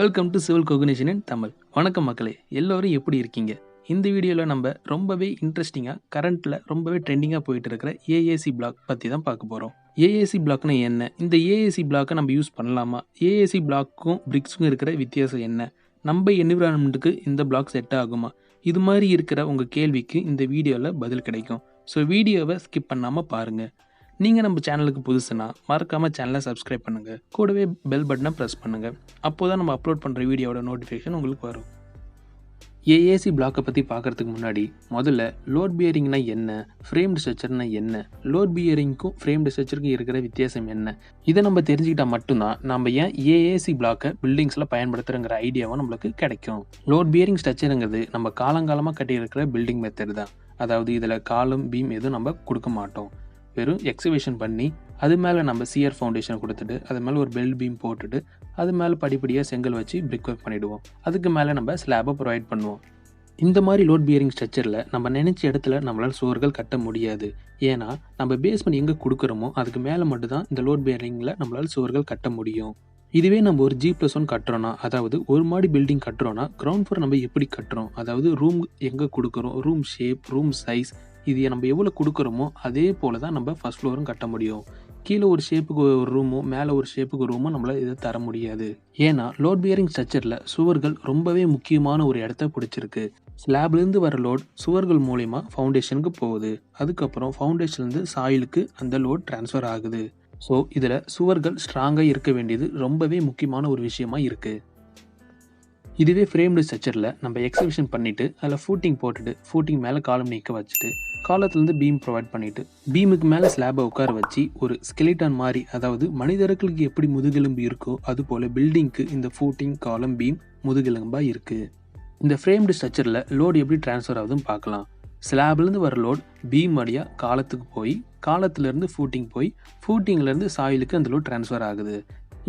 Welcome to civil கோகுனேஷன் இன் தமிழ். வணக்கம் மக்களே, எல்லோரும் எப்படி இருக்கீங்க? இந்த வீடியோவில் நம்ம ரொம்பவே இன்ட்ரெஸ்டிங்காக கரண்ட்டில் ரொம்பவே ட்ரெண்டிங்காக போயிட்டு இருக்கிற ஏஏசி பிளாக் பற்றி தான் பார்க்க போகிறோம். ஏஏசி பிளாக்னா என்ன? இந்த ஏஏசி பிளாக்கை நம்ம யூஸ் பண்ணலாமா? ஏஏசி பிளாக்கும் பிரிக்ஸுக்கும் இருக்கிற வித்தியாசம் என்ன? நம்ம என்விரான்மெண்ட்டுக்கு இந்த பிளாக் செட் ஆகுமா? இது மாதிரி இருக்கிற உங்கள் கேள்விக்கு இந்த வீடியோவில் பதில் கிடைக்கும். ஸோ வீடியோவை ஸ்கிப் பண்ணாமல் பாருங்கள். நீங்கள் நம்ம சேனலுக்கு புதுசுனா மறக்காமல் சேனலை சப்ஸ்கிரைப் பண்ணுங்கள். கூடவே பெல் பட்டனை ப்ரெஸ் பண்ணுங்கள். அப்போ தான் நம்ம அப்லோட் பண்ணுற வீடியோவோட நோட்டிஃபிகேஷன் உங்களுக்கு வரும். ஏஏசி பிளாக்கை பற்றி பார்க்குறதுக்கு முன்னாடி முதல்ல லோட் பியரிங்னா என்ன, ஃப்ரேம்டு ஸ்ட்ரக்சர்னா என்ன, லோட் பியரிங்க்கும் ஃப்ரேம்டு ஸ்ட்ரக்சருக்கும் இருக்கிற வித்தியாசம் என்ன, இதை நம்ம தெரிஞ்சுக்கிட்டால் மட்டும்தான் நம்ம ஏன் ஏஏசி பிளாக்கை பில்டிங்ஸில் பயன்படுத்துகிறங்கிற ஐடியாவும் நம்மளுக்கு கிடைக்கும். லோட் பியரிங் ஸ்ட்ரக்சருங்கிறது நம்ம காலங்காலமாக கட்டியிருக்கிற பில்டிங் மெத்தட் தான். அதாவது இதில் காலம் பீம் எதுவும் நம்ம கொடுக்க மாட்டோம். வெறும் எக்ஸிபிஷன் பண்ணி அது மேலே நம்ம சிஆர் ஃபவுண்டேஷன் கொடுத்துட்டு அது மேலே ஒரு பெல்ட் பீம் போட்டுட்டு அது மேலே படிப்படியாக செங்கல் வச்சு பிரிக் ஒர்க் பண்ணிவிடுவோம். அதுக்கு மேலே நம்ம ஸ்லாபை ப்ரொவைட் பண்ணுவோம். இந்த மாதிரி லோட் பியரிங் ஸ்ட்ரக்சரில் நம்ம நினச்ச இடத்துல நம்மளால் சுவர்கள் கட்ட முடியாது. ஏன்னா நம்ம பேஸ்மெண்ட் எங்கே கொடுக்குறோமோ அதுக்கு மேலே மட்டும்தான் இந்த லோட் பியரிங்கில் நம்மளால் சுவர்கள் கட்ட முடியும். இதுவே நம்ம ஒரு G+1 கட்டுறோன்னா, அதாவது ஒரு மாடி பில்டிங் கட்டுறோன்னா கிரவுண்ட் ஃப்ளோர் நம்ம எப்படி கட்டுறோம், அதாவது ரூம் எங்கே கொடுக்குறோம், ரூம் ஷேப், ரூம் சைஸ், இது நம்ம எவ்வளோ கொடுக்குறோமோ அதே போல் தான் நம்ம ஃபஸ்ட் ஃப்ளோரும் கட்ட முடியும். கீழே ஒரு ஷேப்புக்கு ஒரு ரூமோ மேலே ஒரு ஷேப்புக்கு ஒரு ரூமோ நம்மளால் இதை தர முடியாது. ஏன்னா லோட் பியரிங் ஸ்ட்ரக்சரில் சுவர்கள் ரொம்பவே முக்கியமான ஒரு இடத்த பிடிச்சிருக்கு. ஸ்லாப்லேருந்து வர லோட் சுவர்கள் மூலிமா ஃபவுண்டேஷனுக்கு போகுது. அதுக்கப்புறம் ஃபவுண்டேஷன்லேருந்து சாயிலுக்கு அந்த லோட் ட்ரான்ஸ்ஃபர் ஆகுது. ஸோ இதில் சுவர்கள் ஸ்ட்ராங்காக இருக்க வேண்டியது ரொம்பவே முக்கியமான ஒரு விஷயமா இருக்குது. இதுவே ஃப்ரேம்டு ஸ்ட்ரக்சரில் நம்ம எக்ஸிபிஷன் பண்ணிவிட்டு அதில் ஃபூட்டிங் போட்டுட்டு ஃபூட்டிங் மேலே காலம் நீக்க வச்சுட்டு காலத்துலேருந்து பீம் ப்ரொவைட் பண்ணிவிட்டு பீமுக்கு மேலே ஸ்லாபை உட்கார வச்சு ஒரு ஸ்கெலிட்டான் மாதிரி, அதாவது மனிதர்களுக்கு எப்படி முதுகெலும்பு இருக்கோ அது போல் பில்டிங்க்கு இந்த ஃபூட்டிங் காலம் பீம் முதுகெலும்பாக இருக்குது. இந்த ஃப்ரேம்டு ஸ்ட்ரக்சரில் லோடு எப்படி ட்ரான்ஸ்ஃபர் ஆகுதுன்னு பார்க்கலாம். ஸ்லாப்லேருந்து வர லோட் பீம் வழியாக காலத்துக்கு போய் காலத்துலேருந்து ஃபூட்டிங் போய் ஃபூட்டிங்லேருந்து சாயிலுக்கு அந்த லோட் ட்ரான்ஸ்ஃபர் ஆகுது.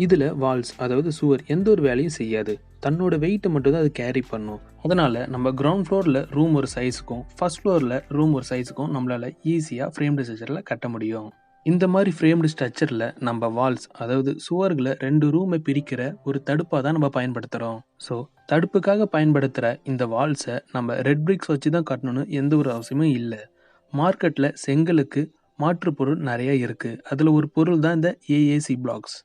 இதில் வால்ஸ், அதாவது சுவர் எந்த ஒரு வேலையும் செய்யாது. தன்னோட வெயிட்டை மட்டும் தான் அது கேரி பண்ணும். அதனால் நம்ம கிரவுண்ட் ஃப்ளோரில் ரூம் ஒரு சைஸுக்கும் ஃபர்ஸ்ட் ஃப்ளோரில் ரூம் ஒரு சைஸுக்கும் நம்மளால் ஈஸியாக ஃப்ரேம்டு ஸ்ட்ரக்சரில் கட்ட முடியும். இந்த மாதிரி ஃப்ரேம்டு ஸ்ட்ரக்சரில் நம்ம வால்ஸ், அதாவது சுவர்களை 2 ரூமை பிரிக்கிற ஒரு தடுப்பாக தான் நம்ம பயன்படுத்துகிறோம். ஸோ தடுப்புக்காக பயன்படுத்துகிற இந்த வால்ஸை நம்ம ரெட் பிரிக்ஸ் வச்சு தான் கட்டணும்னு எந்த ஒரு அவசியமும் இல்லை. மார்க்கெட்டில் செங்கலுக்கு மாற்று பொருள் நிறைய இருக்குது. அதில் ஒரு பொருள் தான் இந்த ஏஏசி பிளாக்ஸ்.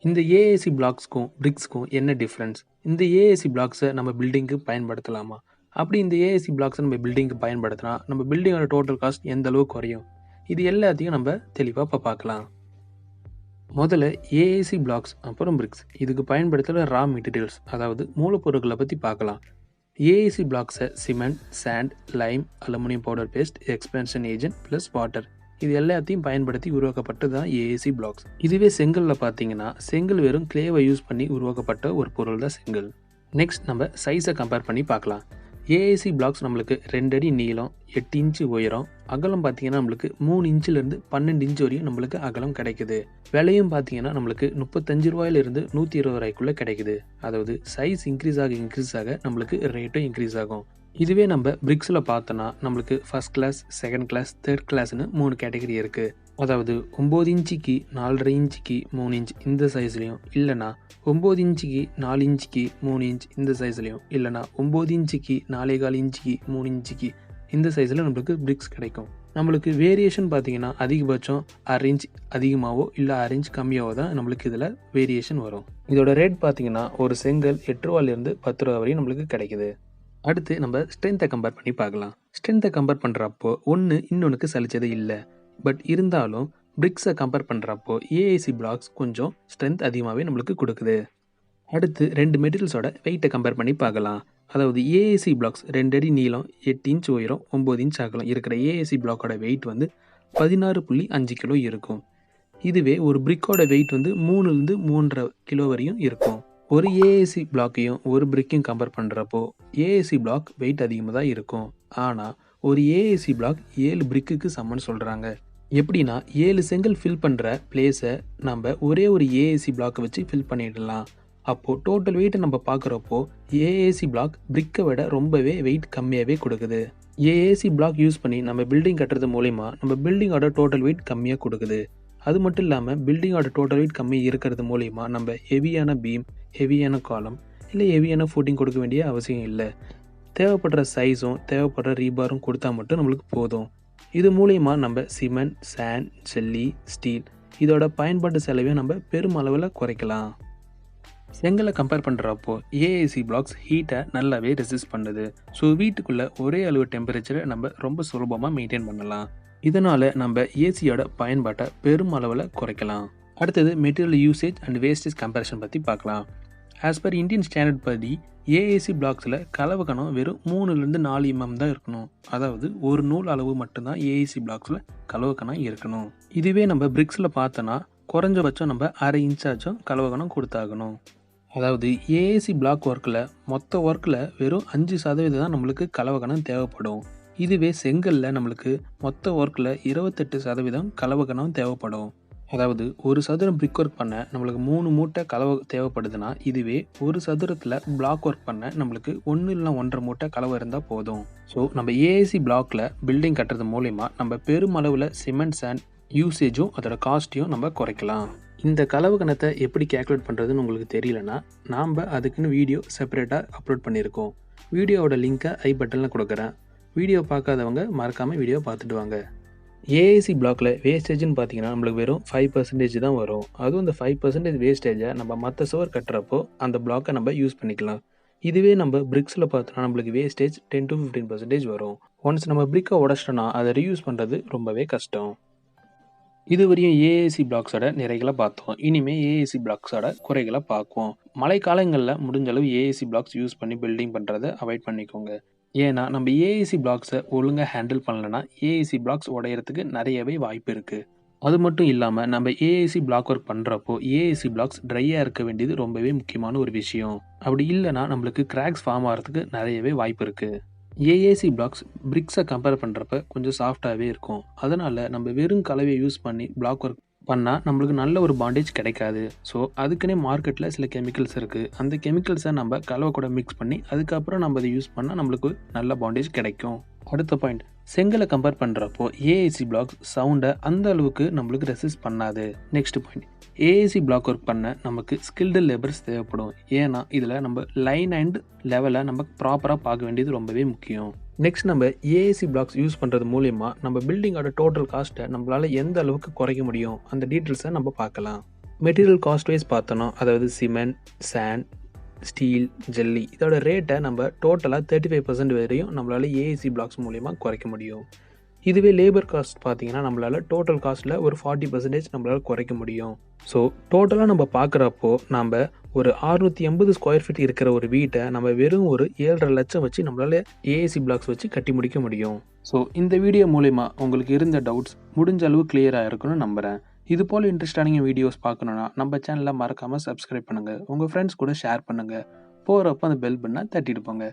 இந்த ஏஏசி பிளாக்ஸ்க்கும் பிரிக்ஸ்க்கும் என்ன டிஃப்ரென்ஸ்? இந்த ஏஏசி பிளாக்ஸை நம்ம பில்டிங்க்கு பயன்படுத்தலாமா? அப்படி இந்த ஏஏசி பிளாக்ஸை நம்ம பில்டிங்க்கு பயன்படுத்தினா நம்ம பில்டிங்கோட டோட்டல் காஸ்ட் எந்த அளவுக்கு குறையும்? இது எல்லாத்தையும் நம்ம தெளிவாக இப்போ பார்க்கலாம். முதல்ல ஏஏசி பிளாக்ஸ் அப்புறம் பிரிக்ஸ் இதுக்கு பயன்படுத்துகிற ரா மெட்டீரியல்ஸ், அதாவது மூலப்பொருட்களை பற்றி பார்க்கலாம். ஏஏசி பிளாக்ஸை cement, sand, lime, aluminium powder paste, expansion agent plus water இது எல்லாத்தையும் பயன்படுத்தி உருவாக்கப்பட்டது தான் ஏஏசி பிளாக்ஸ். இதுவே செங்கலில் பார்த்தீங்கன்னா செங்கல் வெறும் கிளேவை யூஸ் பண்ணி உருவாக்கப்பட்ட ஒரு பொருள் தான் செங்கல். நெக்ஸ்ட் நம்ம சைஸை கம்பேர் பண்ணி பார்க்கலாம். ஏஏசி பிளாக்ஸ் நம்மளுக்கு 2 அடி நீளம், 8 இன்ச்சு உயரம், அகலம் பார்த்தீங்கன்னா நம்மளுக்கு 3 இன்ச்சிலேருந்து 12 இன்ச்சு வரையும் நம்மளுக்கு அகலம் கிடைக்குது. விலையும் பார்த்தீங்கன்னா நம்மளுக்கு 35 ரூபாயிலிருந்து 120 ரூபாய்க்குள்ளே கிடைக்குது. அதாவது சைஸ் இன்க்ரீஸ் ஆக நம்மளுக்கு ரேட்டும் இன்க்ரீஸ் ஆகும். இதுவே நம்ம பிரிக்ஸில் பார்த்தோன்னா நம்மளுக்கு first class, second class, third கிளாஸ்னு 3 கேட்டகரி இருக்குது. அதாவது 9 இன்ச்சுக்கு 4.5 இன்ச்சுக்கு 3 இன்ச் இந்த சைஸ்லையும், இல்லைனா 9 இன்ச்சுக்கு 4 இன்ச்சுக்கு 3 இன்ச் இந்த சைஸ்லையும், இல்லைனா 9 இன்ச்சுக்கு 4.25 இன்ச்சுக்கு 3 இன்ச்சுக்கு இந்த சைஸில் நம்மளுக்கு பிரிக்ஸ் கிடைக்கும். நம்மளுக்கு வேரியேஷன் பார்த்தீங்கன்னா அதிகபட்சம் 1/2 இன்ச் அதிகமாகவோ இல்லை 1/2 இன்ச் கம்மியாகவோ தான் நம்மளுக்கு இதில் வேரியேஷன் வரும். இதோட ரேட் பார்த்தீங்கன்னா ஒரு செங்கல் 8 ரூபாயிலிருந்து 10 ரூபா வரையும் நம்மளுக்கு கிடைக்குது. அடுத்து நம்ம ஸ்ட்ரென்த்தை கம்பேர் பண்ணி பார்க்கலாம். ஸ்ட்ரென்த்தை கம்பேர் பண்ணுறப்போ ஒன்று இன்னொன்றுக்கு சலிச்சது இல்லை. பட் இருந்தாலும் பிரிக்ஸை கம்பேர் பண்ணுறப்போ ஏஏசி பிளாக்ஸ் கொஞ்சம் ஸ்ட்ரென்த் அதிகமாகவே நம்மளுக்கு கொடுக்குது. அடுத்து 2 மெட்டீரியல்ஸோட வெயிட்டை கம்பேர் பண்ணி பார்க்கலாம். அதாவது ஏஏசி பிளாக்ஸ் 2 அடி நீளம், 8 இன்ச் உயரம், 9 இன்ச் அகலம் இருக்கிற ஏஏசி பிளாக்கோட வெயிட் வந்து 16.5 கிலோ இருக்கும். இதுவே ஒரு பிரிக்கோட வெயிட் வந்து 3லேருந்து 3.5 கிலோ வரையும் இருக்கும். ஒரு ஏஏசி பிளாக்கையும் ஒரு பிரிக்கையும் கம்பேர் பண்ணுறப்போ ஏஏசி பிளாக் வெயிட் அதிகமாக தான் இருக்கும். ஆனால் ஒரு ஏஏசி பிளாக் 7 பிரிக்குக்கு சமன்னு சொல்கிறாங்க. எப்படின்னா 7 செங்கல் ஃபில் பண்ணுற பிளேஸை நம்ம ஒரே ஒரு ஏஏசி பிளாக்கை வச்சு ஃபில் பண்ணிடலாம். அப்போது டோட்டல் வெயிட்டை நம்ம பார்க்குறப்போ ஏஏசி பிளாக் பிரிக்கை விட ரொம்பவே வெயிட் கம்மியாகவே கொடுக்குது. ஏஏசி பிளாக் யூஸ் பண்ணி நம்ம பில்டிங் கட்டுறது மூலிமா நம்ம பில்டிங்கோட டோட்டல் வெயிட் கம்மியாக கொடுக்குது. அது மட்டும் இல்லாமல் பில்டிங்கோட டோட்டல் வெயிட் கம்மி இருக்கிறது மூலிமா நம்ம ஹெவியான பீம், ஹெவியான காலம், இல்லை ஹெவியான ஃபூட்டிங் கொடுக்க வேண்டிய அவசியம் இல்லை. தேவைப்படுற சைஸும் தேவைப்படுற ரீபாரும் கொடுத்தா மட்டும் நம்மளுக்கு போதும். இது மூலிமா நம்ம சிமெண்ட், சாண்ட், ஜெல்லி, ஸ்டீல் இதோட பயன்பாட்டு செலவையும் நம்ம பெருமளவில் குறைக்கலாம். செங்கலை கம்பேர் பண்ணுறப்போ ஏஏசி பிளாக்ஸ் ஹீட்டை நல்லாவே ரெசிஸ்ட் பண்ணுது. ஸோ வீட்டுக்குள்ளே ஒரே அளவு டெம்பரேச்சரை நம்ம ரொம்ப சுலபமாக மெயின்டைன் பண்ணலாம். இதனால் நம்ம ஏசியோட பயன்பாட்டை பெருமளவில் குறைக்கலாம். அடுத்தது material usage and wastage comparison பற்றி பார்க்கலாம். ஆஸ் பர் இந்தியன் ஸ்டாண்டர்ட் படி ஏஏசி பிளாக்ஸில் கலவக்கணம் வெறும் 3-4 mm தான் இருக்கணும். அதாவது ஒரு நூல் அளவு மட்டும்தான் ஏஏசி பிளாக்ஸில் கலவக்கணம் இருக்கணும். இதுவே நம்ம பிரிக்ஸில் பார்த்தோன்னா குறைஞ்சபட்சம் நம்ம 1/2 இன்ச்சாச்சும் கலவக்கணம் கொடுத்தாகணும். அதாவது ஏஏசி பிளாக் ஒர்க்கில் மொத்த ஒர்க்கில் வெறும் 5% தான் நம்மளுக்கு கலவக்கணம் தேவைப்படும். இதுவே செங்கலில் நம்மளுக்கு மொத்த ஒர்க்கில் 28% கலவக்கணம் தேவைப்படும். அதாவது ஒரு சதுரம் பிரிக் ஒர்க் பண்ண நம்மளுக்கு 3 மூட்டை கலவை தேவைப்படுதுன்னா, இதுவே ஒரு சதுரத்தில் பிளாக் ஒர்க் பண்ண நம்மளுக்கு 1 இல்லைனா 1.5 மூட்டை கலவை இருந்தால் போதும். ஸோ நம்ம ஏஏசி பிளாக்ல பில்டிங் கட்டுறது மூலயமா நம்ம பெருமளவில் சிமெண்ட், சாண்ட் யூசேஜும் அதோட காஸ்ட்டையும் நம்ம குறைக்கலாம். இந்த கலவை கணத்தை எப்படி கேல்குலேட் பண்ணுறதுன்னு உங்களுக்கு தெரியலனா, நாம் அதுக்குன்னு வீடியோ செப்பரேட்டாக அப்லோட் பண்ணியிருக்கோம். வீடியோவோட லிங்க்கை ஐ பட்டனில் கொடுக்குறேன். வீடியோ பார்க்காதவங்க மறக்காமல் வீடியோ பார்த்துட்டு வாங்க. ஏஏசி பிளாக்ல வேஸ்டேஜ்னு பார்த்தீங்கன்னா நம்மளுக்கு வெறும் 5% தான் வரும். அதுவும் இந்த 5% வேஸ்டேஜை நம்ம மற்ற சுவர் கட்டுறப்போ அந்த பிளாக்கை நம்ம யூஸ் பண்ணிக்கலாம். இதுவே நம்ம பிரிக்ஸில் பார்த்தோன்னா நம்மளுக்கு வேஸ்டேஜ் 10-15% வரும். ஒன்ஸ் நம்ம பிரிக்கை உடச்சிட்டோன்னா அதை ரீயூஸ் பண்ணுறது ரொம்பவே கஷ்டம். இதுவரையும் ஏஏசி பிளாக்ஸோட நிறைகளை பார்த்தோம். இனிமேல் ஏஏசி பிளாக்ஸோட குறைகளை பார்ப்போம். மழை காலங்களில் முடிஞ்சளவு ஏஏசி பிளாக்ஸ் யூஸ் பண்ணி பில்டிங் பண்ணுறதை அவாய்ட் பண்ணிக்கோங்க. ஏன்னா நம்ம ஏஏசி பிளாக்ஸை ஒழுங்காக ஹேண்டில் பண்ணலைன்னா ஏஏசி பிளாக்ஸ் உடையிறதுக்கு நிறையவே வாய்ப்பு இருக்குது. அது மட்டும் இல்லாமல் நம்ம ஏஏசி பிளாக் ஒர்க் பண்ணுறப்போ ஏஏசி பிளாக்ஸ் ட்ரையாக இருக்க வேண்டியது ரொம்பவே முக்கியமான ஒரு விஷயம். அப்படி இல்லைன்னா நம்மளுக்கு கிராக்ஸ் ஃபார்ம் ஆகிறதுக்கு நிறையவே வாய்ப்பு இருக்குது. ஏஏசி பிளாக்ஸ் பிரிக்ஸை கம்பேர் பண்ணுறப்ப கொஞ்சம் சாஃப்டாகவே இருக்கும். அதனால் நம்ம வெறும் கலவையை யூஸ் பண்ணி பிளாக் ஒர்க் பண்ணால் நம்மளுக்கு நல்ல ஒரு பாண்டேஜ் கிடைக்காது. ஸோ அதுக்குன்னே மார்க்கெட்டில் சில கெமிக்கல்ஸ் இருக்குது. அந்த கெமிக்கல்ஸை நம்ம கலவை கூட மிக்ஸ் பண்ணி அதுக்கப்புறம் நம்ம அதை யூஸ் பண்ணால் நம்மளுக்கு நல்ல பாண்டேஜ் கிடைக்கும். அடுத்த பாயிண்ட், செங்கலை கம்பேர் பண்ணுறப்போ ஏஏசி பிளாக்ஸ் சவுண்டை அந்த அளவுக்கு நம்மளுக்கு ரெசிஸ்ட் பண்ணாது. Next point, AAC black work பண்ண நமக்கு ஸ்கில்டு லேபர்ஸ் தேவைப்படும். ஏன்னா இதில் நம்ம லைன் அண்ட் லெவலை நம்ம ப்ராப்பராக பார்க்க வேண்டியது ரொம்பவே முக்கியம். நெக்ஸ்ட், நம்ம ஏஏசி பிளாக்ஸ் யூஸ் பண்ணுறது மூலயமா நம்ம பில்டிங்கோட டோட்டல் காஸ்ட்டை நம்மளால் எந்த அளவுக்கு குறைக்க முடியும் அந்த டீட்டெயில்ஸை நம்ம பார்க்கலாம். மெட்டீரியல் காஸ்ட் வைஸ் பார்த்தோன்னா, அதாவது சிமெண்ட், சாண்ட், ஸ்டீல், ஜெல்லி இதோட ரேட்டை நம்ம டோட்டலாக 35% வரையும் நம்மளால் ஏஏசி பிளாக்ஸ் மூலயமா குறைக்க முடியும். இதுவே லேபர் காஸ்ட் பார்த்தீங்கன்னா நம்மளால் டோட்டல் காஸ்ட்டில் ஒரு 40% நம்மளால் குறைக்க முடியும். ஸோ டோட்டலாக நம்ம பார்க்குறப்போ நம்ம ஒரு 680 ஸ்கொயர் ஃபீட் இருக்கிற ஒரு வீட்டை நம்ம வெறும் ஒரு 7.5 லட்சம் வச்சு நம்மளால் ஏஏசி பிளாக்ஸ் வச்சு கட்டி முடிக்க முடியும். ஸோ இந்த வீடியோ மூலயமா உங்களுக்கு இருந்த டவுட்ஸ் முடிஞ்ச அளவு கிளியராக இருக்குன்னு நம்புகிறேன். இது போல் இன்ட்ரெஸ்டான வீடியோஸ் பார்க்கணுன்னா நம்ம சேனலை மறக்காமல் சப்ஸ்கிரைப் பண்ணுங்கள். உங்கள் ஃப்ரெண்ட்ஸ் கூட ஷேர் பண்ணுங்கள். போகிறப்போ அந்த பெல் பட்டனை தட்டிட்டு போங்க.